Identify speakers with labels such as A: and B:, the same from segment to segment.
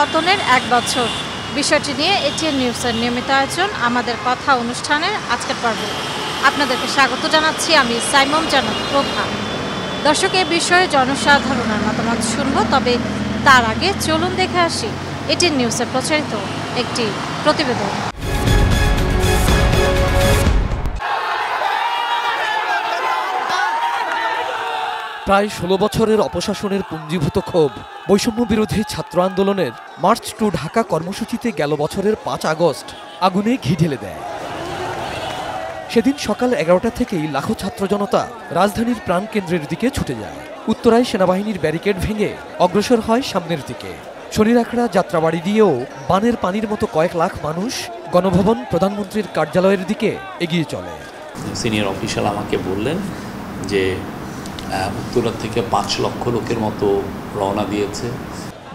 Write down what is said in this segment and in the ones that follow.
A: পতনের ১ বছর। বিষয়টি নিয়ে এটিএন নিউজের নিয়মিত আয়োজন আমাদের কথা অনুষ্ঠানের আজকের পর্বে আপনাদেরকে স্বাগত জানাচ্ছি। আমি সাইমম জানাত প্রভা। দর্শক, এ বিষয়ে জনসাধারণের মতামত শুনব, তবে তার আগে চলুন দেখে আসি এটিএন নিউজে প্রচারিত একটি প্রতিবেদন।
B: প্রায় ১৬ বছরের অপশাসনের পুঞ্জীভূত ক্ষোভ বৈষম্য বিরোধী ছাত্র আন্দোলনের মার্চ টু ঢাকা কর্মসূচিতে গেল বছরের ৫ আগস্ট আগুনে ঘি ঢেলে দেয়। সেদিন সকাল ১১টা থেকেই লাখো ছাত্র জনতা রাজধানীর প্রাণকেন্দ্রের দিকে ছুটে যায়। উত্তরায় সেনাবাহিনীর ব্যারিকেড ভেঙে অগ্রসর হয় সামনের দিকে। শনিরাখড়া যাত্রাবাড়ি দিয়েও বানের পানির মতো কয়েক লাখ মানুষ গণভবন, প্রধানমন্ত্রীর কার্যালয়ের দিকে এগিয়ে চলে।
C: সিনিয়র অফিসার আমাকে বললেন যে উত্তরা থেকে ৫ লক্ষ লোকের মতো রওনা দিয়েছে।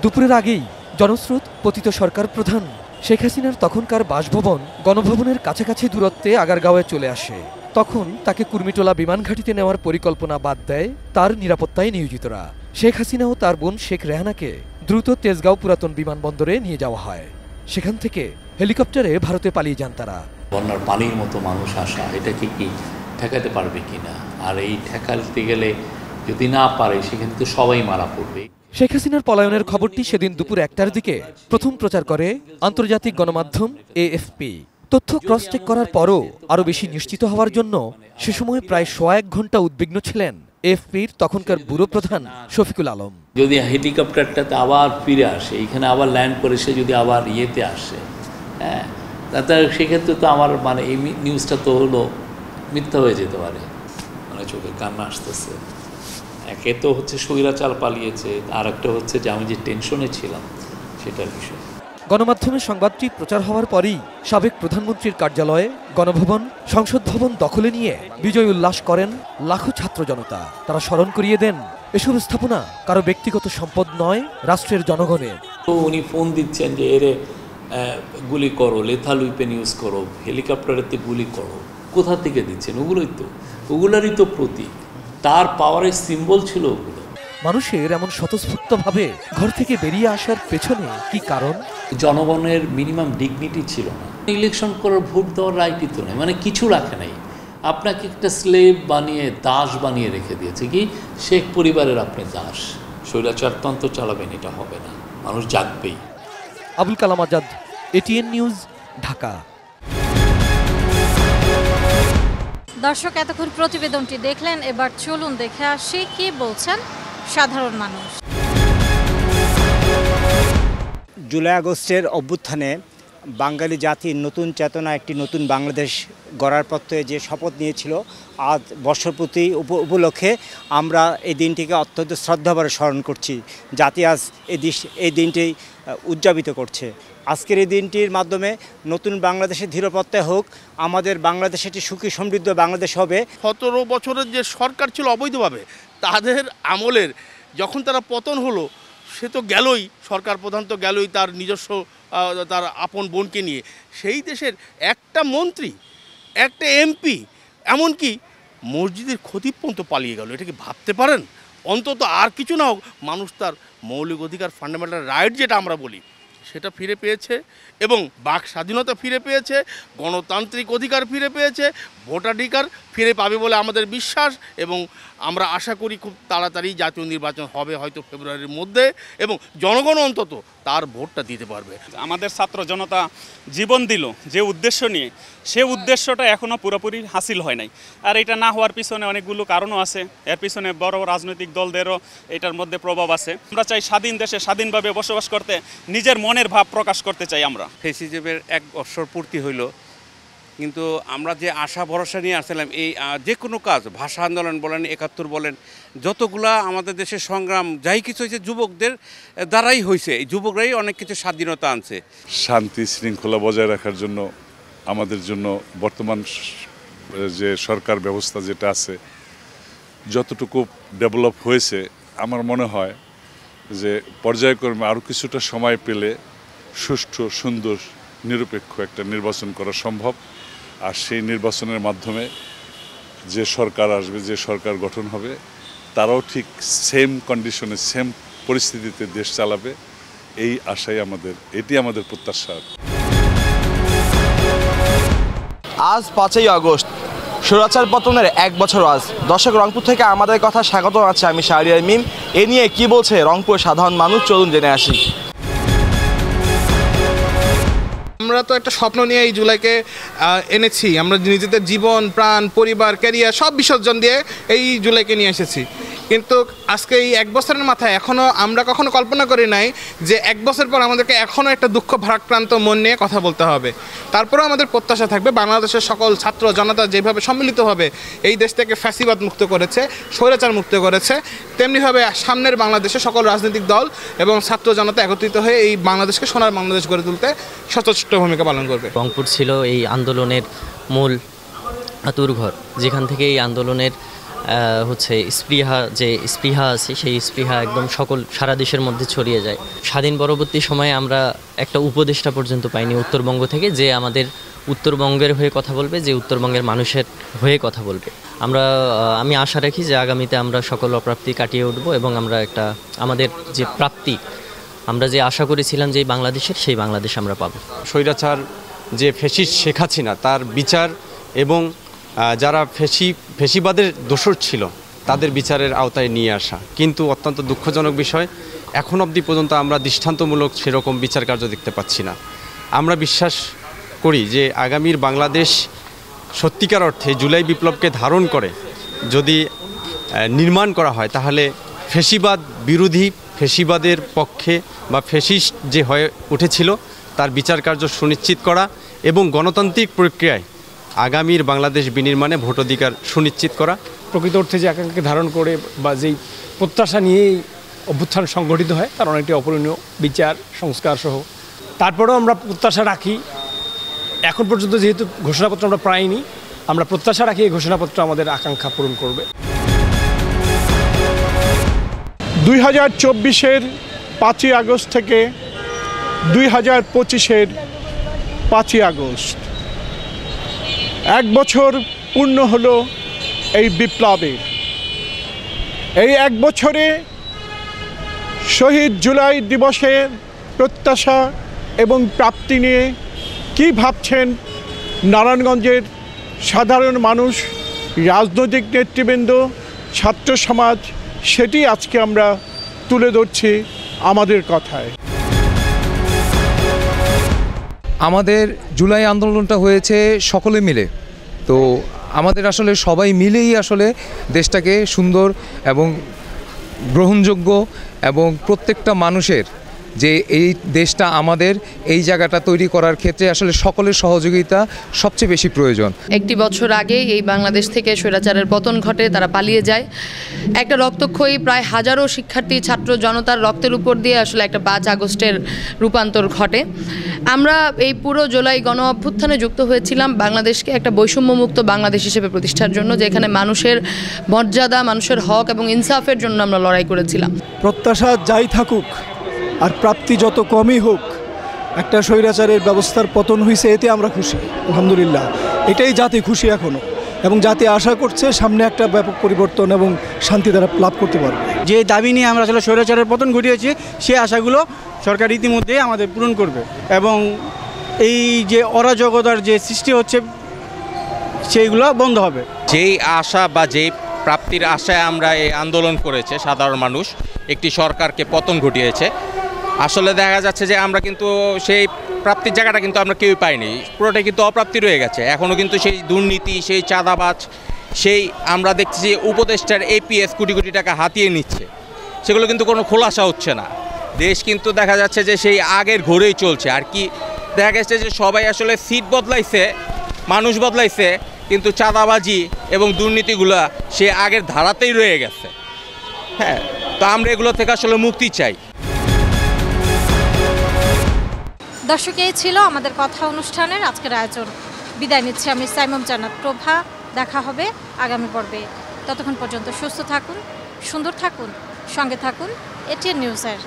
B: দুপুরের আগেই জনস্রোত পতিত সরকার প্রধান শেখ হাসিনার তখনকার বাসভবন গণভবনের কাছাকাছি দূরত্বে আগারগাঁওয়ে চলে আসে। তখন তাকে কুর্মিটোলা বিমান ঘাঁটিতে নেওয়ার পরিকল্পনা বাদ দেয় তার নিরাপত্তায় নিয়োজিতরা। শেখ হাসিনা ও তার বোন শেখ রেহানাকে দ্রুত তেজগাঁও পুরাতন বিমানবন্দরে নিয়ে যাওয়া হয়। সেখান থেকে হেলিকপ্টারে ভারতে পালিয়ে যান তারা।
C: বন্যার পানির মতো মানুষ আসা, এটাকে কি ঠেকাতে পারবে কিনা? আর এই ঠেকাতে গেলে যদি না পারে সেখানে তো সবাই মারা পড়বে।
B: শেখ হাসিনার পলায়নের খবরটি সেদিন দুপুর ১টার দিকে প্রথম প্রচার করে আন্তর্জাতিক গণমাধ্যম এএফপি। তথ্য ক্রস চেক করার পরও আরও বেশি নিশ্চিত হওয়ার জন্য সে সময় প্রায় ১০১ ঘন্টা উদ্বিগ্ন ছিলেন এএফপির তখনকার ব্যুরো প্রধান শফিকুল আলম।
C: যদি হেলিকপ্টারটাতে আবার ফিরে আসে, এখানে আবার ল্যান্ড করে সে যদি আবার ইয়েতে আসে, হ্যাঁ, তাতে সেক্ষেত্রে তো আমার এই নিউজটা তো হলো মিথ্যা হয়ে যেতে পারে। চোখে কান্না আসতেছে। একে তো হচ্ছে স্বৈরাচার পালিয়েছে, আর একটা হচ্ছে যে আমি যে টেনশনে ছিলাম সেটার বিষয়।
B: গণমাধ্যমে সংবাদটি প্রচার হওয়ার পরই সাবেক প্রধানমন্ত্রীর কার্যালয়ে, গণভবন, সংসদ ভবন দখলে নিয়ে বিজয় উল্লাস করেন লাখো ছাত্র জনতা। তারা স্মরণ করিয়ে দেন এসব স্থাপনা কারো ব্যক্তিগত সম্পদ নয়, রাষ্ট্রের জনগণের।
C: তো উনি ফোন দিচ্ছেন যে এরে গুলি করো, লেথাল উইপেন ইউজ করো, হেলিকপ্টারেতে গুলি করো। কোথা থেকে দিচ্ছেন? ওগুলোরই তো প্রতীক, তার পাওয়ারের সিম্বল ছিল ওগুলো।
B: মানুষের এমন স্বতঃস্ফূর্তভাবে ঘর থেকে বেরিয়ে আসার পেছনে কি কারণ?
C: জনগণের মিনিমাম ডিগনিটি ছিল না। ইলেকশন করার, ভোট দেওয়ার রাইটই তো নেই, কিছু রাখে নাই। আপনাকে একটা স্লেভ বানিয়ে, দাস বানিয়ে রেখে দিয়েছে। কি শেখ পরিবারের আপনি দাস, স্বৈরাচারতন্ত্র চালাবেন, এটা হবে না। মানুষ জাগবেই।
B: Abul Kalam Azad, ATN news, Dhaka.
A: দর্শক, এতক্ষণ প্রতিবেদনটি দেখলেন, এবার চলুন দেখে আসি কি বলছেন সাধারণ মানুষ।
D: জুলাই আগস্টের অভ্যুত্থানে বাঙালি জাতির নতুন চেতনা, একটি নতুন বাংলাদেশ গড়ার পথে যে শপথ নিয়েছিল, আজ বর্ষপূর্তি উপলক্ষে আমরা এই দিনটিকে অত্যন্ত শ্রদ্ধাভরে স্মরণ করছি। জাতি আজ এই দিনটি উদযাপিত করছে। আজকের এই দিনটির মাধ্যমে নতুন বাংলাদেশের ধীরপ্রত্যয় হোক, আমাদের বাংলাদেশ একটি সুখী সমৃদ্ধ বাংলাদেশ হবে।
E: ১৭ বছরের যে সরকার ছিল অবৈধভাবে, তাদের আমলের যখন তারা পতন হলো, সে তো গেলই, সরকার প্রধান তো গেলই তার নিজস্ব তার আপন বোনকে নিয়ে। সেই দেশের একটা মন্ত্রী, একটা এমপি, এমনকি মসজিদের খতিব পর্যন্ত পালিয়ে গেল। এটা কি ভাবতে পারেন? অন্তত আর কিছু না হোক, মানুষ তার মৌলিক অধিকার, ফান্ডামেন্টাল রাইট যেটা আমরা বলি, সেটা ফিরে পেয়েছে এবং বাক স্বাধীনতা ফিরে পেয়েছে, গণতান্ত্রিক অধিকার ফিরে পেয়েছে, ভোটাধিকার ফিরে পাবে বলে আমাদের বিশ্বাস। এবং আমরা আশা করি খুব তাড়াতাড়ি জাতীয় নির্বাচন হবে, হয়তো ফেব্রুয়ারির মধ্যে, এবং জনগণ অন্তত তার ভোটটা দিতে পারবে।
F: আমাদের ছাত্র জনতা জীবন দিল যে উদ্দেশ্য নিয়ে, সে উদ্দেশ্যটা এখনও পুরোপুরি হাসিল হয় নাই। আর এটা না হওয়ার পিছনে অনেকগুলো কারণও আছে। এর পিছনে বড় রাজনৈতিক দলদেরও এটার মধ্যে প্রভাব আছে। আমরা চাই স্বাধীন দেশে স্বাধীনভাবে বসবাস করতে, নিজের মনের ভাব প্রকাশ করতে চাই আমরা।
G: ফ্যাসিজমের ১ বছর পূর্তি হইল, কিন্তু আমরা যে আশা ভরসা নিয়ে আসছিলাম, এই যে কোনো কাজ, ভাষা আন্দোলন বলেন, ৭১ বলেন, যতগুলা আমাদের দেশের সংগ্রাম যাই কিছু হয়েছে যুবকদের দ্বারাই হয়েছে। এই যুবকরাই অনেক কিছু স্বাধীনতা আনছে।
H: শান্তি শৃঙ্খলা বজায় রাখার জন্য আমাদের জন্য বর্তমান যে সরকার ব্যবস্থা যেটা আছে, যতটুকু ডেভেলপ হয়েছে, আমার মনে হয় যে পর্যায়ক্রমে আরও কিছুটা সময় পেলে সুষ্ঠু, সুন্দর, নিরপেক্ষ একটা নির্বাচন করা সম্ভব। আর সেই নির্বাচনের মাধ্যমে যে সরকার আসবে, যে সরকার গঠন হবে, তারাও ঠিক সেম কন্ডিশনে, সেম পরিস্থিতিতে দেশ চালাবে, এই আশাই এটি আমাদের প্রত্যাশা।
I: আজ 5ই আগস্ট, স্বৈরাচার পতনের 1 বছর আজ। দর্শক, রংপুর থেকে আমাদের কথা স্বাগত আছে, আমি শাহরিয়ার মিম। এ নিয়ে কি বলছে রংপুর সাধারণ মানুষ, চলুন জেনে আসি।
J: আমরা তো একটা স্বপ্ন নিয়ে এই জুলাইকে এনেছি। আমরা নিজেদের জীবন, প্রাণ, পরিবার, ক্যারিয়ার সব বিসর্জন দিয়ে এই জুলাইকে নিয়ে এসেছি। কিন্তু আজকে এই 1 বছরের মাথায় এখনও আমরা কখনো কল্পনা করি নাই যে 1 বছর পর আমাদেরকে এখনও একটা দুঃখ ভারাক্রান্ত মন নিয়ে কথা বলতে হবে। তারপরেও আমাদের প্রত্যাশা থাকবে বাংলাদেশের সকল ছাত্র জনতা যেভাবে সম্মিলিতভাবে এই দেশ থেকে ফ্যাসিবাদ মুক্ত করেছে, স্বৈরাচার মুক্ত করেছে, তেমনিভাবে সামনের বাংলাদেশে সকল রাজনৈতিক দল এবং ছাত্র জনতা একত্রিত হয়ে এই বাংলাদেশকে সোনার বাংলাদেশ গড়ে তুলতে সচেষ্ট ভূমিকা পালন করবে।
K: রংপুর ছিল এই আন্দোলনের মূল আতুরঘর, যেখান থেকে এই আন্দোলনের স্পৃহা আছে, সেই স্পৃহা একদম সারা দেশের মধ্যে ছড়িয়ে যায়। স্বাধীন পরবর্তী সময়ে আমরা একটা উপদেষ্টা পর্যন্ত পাইনি উত্তরবঙ্গ থেকে, যে আমাদের উত্তরবঙ্গের হয়ে কথা বলবে, যে উত্তরবঙ্গের মানুষের হয়ে কথা বলবে। আমি আশা রাখি যে আগামীতে আমরা সকল অপ্রাপ্তি কাটিয়ে উঠব এবং আমরা আমাদের যে প্রাপ্তি, আমরা যে আশা করেছিলাম যে বাংলাদেশের, সেই বাংলাদেশ আমরা পাবো।
L: স্বৈরাচার যে ফ্যাসিস্ট শেখ হাসিনা, তার বিচার এবং যারা ফ্যাসিবাদের দোষর ছিল তাদের বিচারের আওতায় নিয়ে আসা। কিন্তু অত্যন্ত দুঃখজনক বিষয়, এখন অবধি পর্যন্ত আমরা দৃষ্টান্তমূলক সেরকম বিচার কার্য দেখতে পাচ্ছি না। আমরা বিশ্বাস করি যে আগামীর বাংলাদেশ সত্যিকার অর্থে জুলাই বিপ্লবকে ধারণ করে যদি নির্মাণ করা হয়, তাহলে ফ্যাসিবাদ বিরোধী, ফ্যাসিবাদের পক্ষে বা ফ্যাসিস্ট যে হয়ে উঠেছিল তার বিচার কার্য সুনিশ্চিত করা এবং গণতান্ত্রিক প্রক্রিয়ায় আগামীর বাংলাদেশ বিনির্মাণে ভোটাধিকার সুনিশ্চিত করা।
M: প্রকৃত অর্থে যে আকাঙ্ক্ষাকে ধারণ করে বা যেই প্রত্যাশা নিয়েই অভ্যুত্থান সংগঠিত হয়, তার অনেকটি অপূরণীয় বিচার সংস্কার সহ। তারপরেও আমরা প্রত্যাশা রাখি, এখন পর্যন্ত যেহেতু ঘোষণাপত্র আমরা পাইনি, আমরা প্রত্যাশা রাখি এই ঘোষণাপত্র আমাদের আকাঙ্ক্ষা পূরণ করবে।
N: 2024-এর 5ই আগস্ট থেকে 2025-এর 5ই আগস্ট 1 বছর পূর্ণ হলো এই বিপ্লবের। এই 1 বছরে শহীদ জুলাই দিবসের প্রত্যাশা এবং প্রাপ্তি নিয়ে কী ভাবছেন নারায়ণগঞ্জের সাধারণ মানুষ, রাজনৈতিক নেতৃবৃন্দ, ছাত্র সমাজ, সেটি আজকে আমরা তুলে ধরছি আমাদের কথায়।
O: আমাদের জুলাই আন্দোলনটা হয়েছে সকলে মিলে, তো আমাদের আসলে সবাই মিলেই আসলে দেশটাকে সুন্দর এবং গ্রহণযোগ্য এবং প্রত্যেকটা মানুষের যে এই দেশটা আমাদের, এই জায়গাটা তৈরি করার ক্ষেত্রে আসলে সকলের সহযোগিতা সবচেয়ে বেশি প্রয়োজন।
P: 1 বছর আগে এই বাংলাদেশ থেকে স্বৈরাচারের পতন ঘটে, তারা পালিয়ে যায়। একটা রক্তক্ষয়ী প্রায় হাজারো শিক্ষার্থী, ছাত্র জনতার রক্তের উপর দিয়ে আসলে একটা 5 আগস্টের রূপান্তর ঘটে। আমরা এই পুরো জুলাই গণ অভ্যুত্থানে যুক্ত হয়েছিলাম বাংলাদেশকে একটা বৈষম্যমুক্ত বাংলাদেশ হিসেবে প্রতিষ্ঠার জন্য, যেখানে মানুষের মর্যাদা, মানুষের হক এবং ইনসাফের জন্য আমরা লড়াই করেছিলাম।
Q: প্রত্যাশা যাই থাকুক আর প্রাপ্তি যত কমই হোক, একটা স্বৈরাচারের ব্যবস্থার পতন হয়েছে, এতে আমরা খুশি, আলহামদুলিল্লাহ। এটাই জাতি খুশি এখনও, এবং জাতি আশা করছে সামনে একটা ব্যাপক পরিবর্তন এবং শান্তি দ্বারা লাভ করতে পারবে।
R: যে দাবি নিয়ে আমরা আসলে স্বৈরাচারের পতন ঘটিয়েছি, সেই আশাগুলো সরকার ইতিমধ্যেই আমাদের পূরণ করবে এবং এই যে অরাজকতার যে সৃষ্টি হচ্ছে সেইগুলো বন্ধ হবে।
S: যেই আশা বা যেই প্রাপ্তির আশায় আমরা এই আন্দোলন করেছে সাধারণ মানুষ, একটি সরকারকে পতন ঘটিয়েছে, আসলে দেখা যাচ্ছে যে আমরা কিন্তু সেই প্রাপ্তির জায়গাটা কিন্তু আমরা কেউই পাইনি, পুরোটাই কিন্তু অপ্রাপ্তি রয়ে গেছে। এখনও কিন্তু সেই দুর্নীতি, সেই চাঁদাবাজ, সেই আমরা দেখছি যে উপদেষ্টার APS কোটি কোটি টাকা হাতিয়ে নিচ্ছে, সেগুলো কিন্তু কোনো খোলাসা হচ্ছে না। দেশ কিন্তু দেখা যাচ্ছে যে সেই আগের ঘোরেই চলছে। আর কি দেখা গেছে যে সবাই আসলে সিট বদলাইছে, মানুষ বদলাইছে, কিন্তু চাঁদাবাজি এবং দুর্নীতিগুলা সে আগের ধারাতেই রয়ে গেছে। হ্যাঁ, তো আমরা এগুলো থেকে আসলে মুক্তি চাই।
A: দর্শক, এই ছিল আমাদের কথা অনুষ্ঠানের আজকের আয়োজন। বিদায় নিচ্ছি আমি সাইমম জান্নাত প্রভা। দেখা হবে আগামী পর্বে। ততক্ষণ পর্যন্ত সুস্থ থাকুন, সুন্দর থাকুন, সঙ্গে থাকুন ATN নিউজের।